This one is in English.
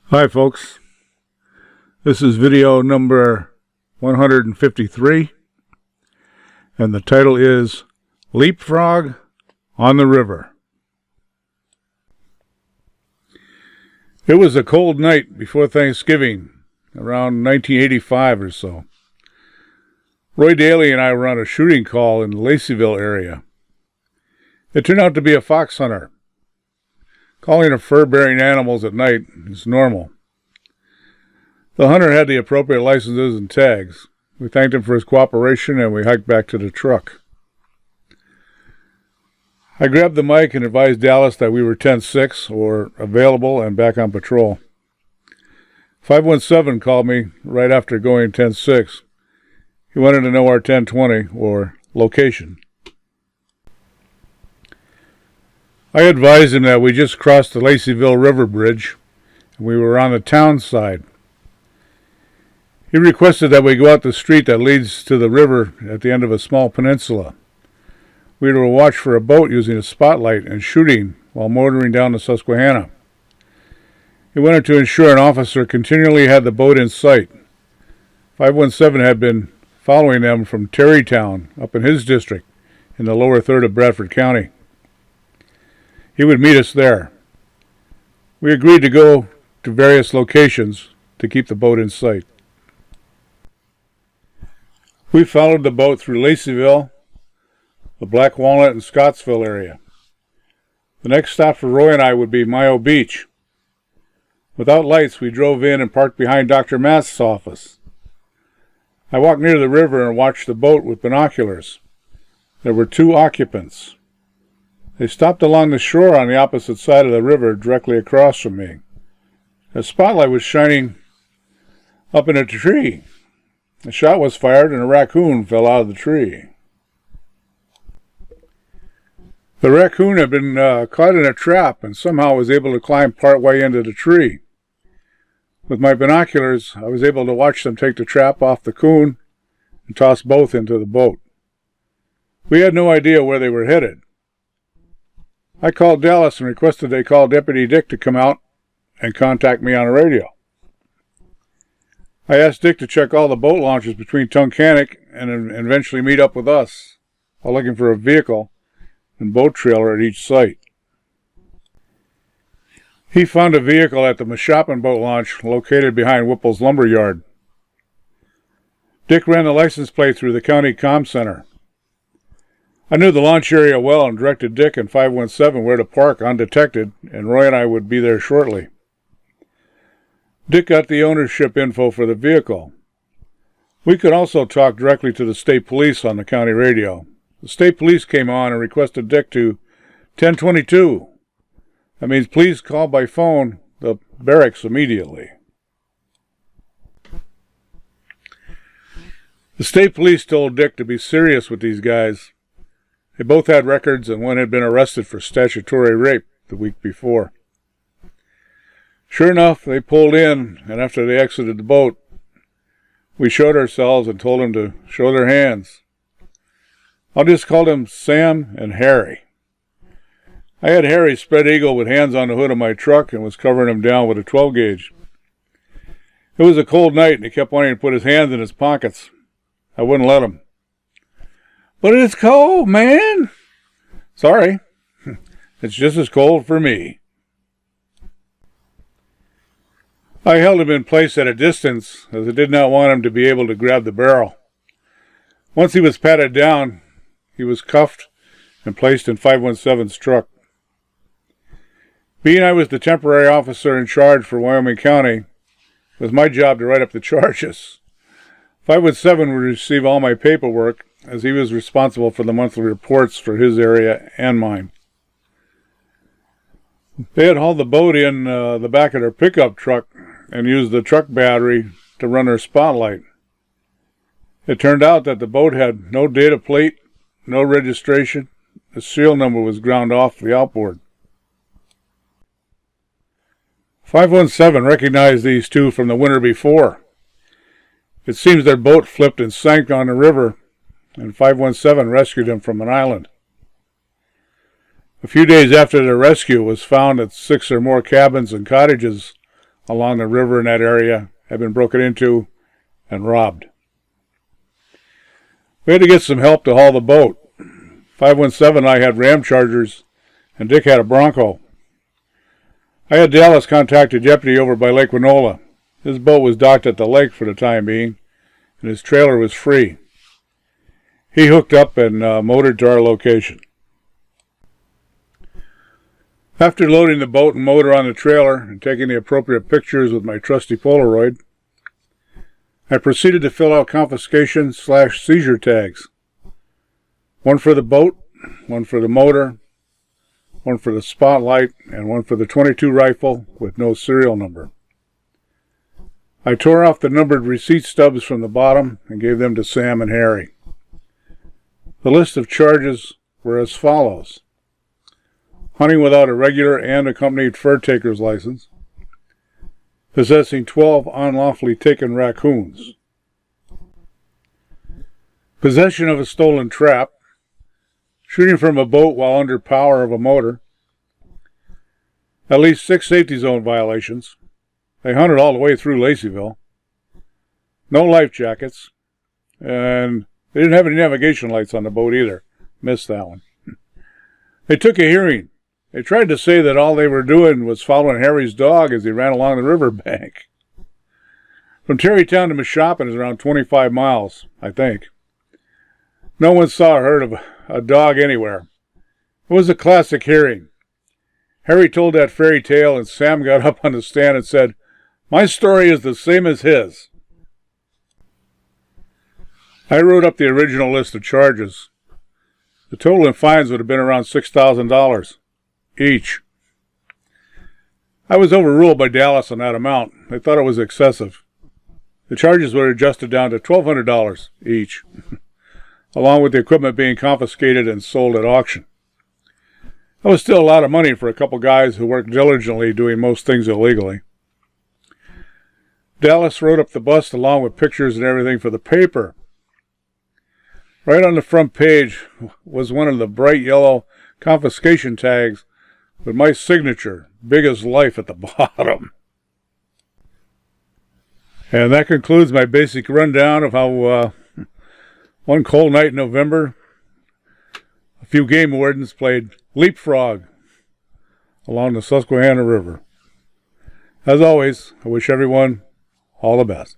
Hi folks, this is video number 153 and the title is Leapfrog on the River. It was a cold night before Thanksgiving, around 1985 or so. Roy Daly and I were on a shooting call in the Laceyville area. It turned out to be a fox hunter. Calling of fur-bearing animals at night is normal. The hunter had the appropriate licenses and tags. We thanked him for his cooperation and we hiked back to the truck. I grabbed the mic and advised Dallas that we were 10-6 or available and back on patrol. 517 called me right after going 10-6. He wanted to know our 1020 or location. I advised him that we just crossed the Laceyville River Bridge and we were on the town side. He requested that we go out the street that leads to the river at the end of a small peninsula. We were to watch for a boat using a spotlight and shooting while motoring down the Susquehanna. He wanted to ensure an officer continually had the boat in sight. 517 had been following them from Terrytown up in his district in the lower third of Bradford County. He would meet us there. We agreed to go to various locations to keep the boat in sight. We followed the boat through Laceyville, the Black Walnut, and Scottsville area. The next stop for Roy and I would be Mayo Beach. Without lights, we drove in and parked behind Dr. Mask's office. I walked near the river and watched the boat with binoculars. There were 2 occupants. They stopped along the shore on the opposite side of the river directly across from me. A spotlight was shining up in a tree. A shot was fired and a raccoon fell out of the tree. The raccoon had been caught in a trap and somehow was able to climb part way into the tree. With my binoculars, I was able to watch them take the trap off the coon and toss both into the boat. We had no idea where they were headed. I called Dallas and requested they call Deputy Dick to come out and contact me on the radio. I asked Dick to check all the boat launches between Tunkhannock and eventually meet up with us while looking for a vehicle and boat trailer at each site. He found a vehicle at the Mashopin boat launch located behind Whipple's lumber yard. Dick ran the license plate through the county comm center. I knew the launch area well and directed Dick and 517 where to park undetected, and Roy and I would be there shortly. Dick got the ownership info for the vehicle. We could also talk directly to the state police on the county radio. The state police came on and requested Dick to 1022. That means please call by phone the barracks immediately. The state police told Dick to be serious with these guys. They both had records and one had been arrested for statutory rape the week before. Sure enough, they pulled in, and after they exited the boat, we showed ourselves and told them to show their hands. I'll just call them Sam and Harry. I had Harry spread eagle with hands on the hood of my truck and was covering him down with a 12 gauge. It was a cold night and he kept wanting to put his hands in his pockets. I wouldn't let him. But it's cold, man. Sorry. It's just as cold for me. I held him in place at a distance as I did not want him to be able to grab the barrel. Once he was patted down, he was cuffed and placed in 517's truck. Being I was the temporary officer in charge for Wyoming County, it was my job to write up the charges. 517 would receive all my paperwork, as he was responsible for the monthly reports for his area and mine. They had hauled the boat in the back of their pickup truck and used the truck battery to run their spotlight. It turned out that the boat had no data plate, no registration. The serial number was ground off the outboard. 517 recognized these 2 from the winter before. It seems their boat flipped and sank on the river, and 517 rescued them from an island. A few days after their rescue, it was found that 6 or more cabins and cottages along the river in that area had been broken into and robbed. We had to get some help to haul the boat. 517 and I had ram chargers, and Dick had a Bronco. I had Dallas contact a deputy over by Lake Winola. His boat was docked at the lake for the time being, and his trailer was free. He hooked up and motored to our location. After loading the boat and motor on the trailer and taking the appropriate pictures with my trusty Polaroid, I proceeded to fill out confiscation/seizure tags. One for the boat, one for the motor, one for the spotlight, and one for the .22 rifle with no serial number. I tore off the numbered receipt stubs from the bottom and gave them to Sam and Harry. The list of charges were as follows: hunting without a regular and accompanied fur taker's license, possessing 12 unlawfully taken raccoons, possession of a stolen trap, shooting from a boat while under power of a motor, at least 6 safety zone violations. They hunted all the way through Laceyville. No life jackets, and they didn't have any navigation lights on the boat either. Missed that one. They took a hearing. They tried to say that all they were doing was following Harry's dog as he ran along the riverbank. From Terrytown to Mashopin is around 25 miles, I think. No one saw or heard of a dog anywhere. It was a classic hearing. Harry told that fairy tale, and Sam got up on the stand and said, "My story is the same as his." I wrote up the original list of charges. The total in fines would have been around $6,000 each. I was overruled by Dallas on that amount. They thought it was excessive. The charges were adjusted down to $1,200 each, along with the equipment being confiscated and sold at auction. That was still a lot of money for a couple guys who worked diligently doing most things illegally. Dallas wrote up the bust along with pictures and everything for the paper. Right on the front page was one of the bright yellow confiscation tags with my signature, big as life, at the bottom. And that concludes my basic rundown of how one cold night in November, a few game wardens played Leapfrog along the Susquehanna River. As always, I wish everyone all the best.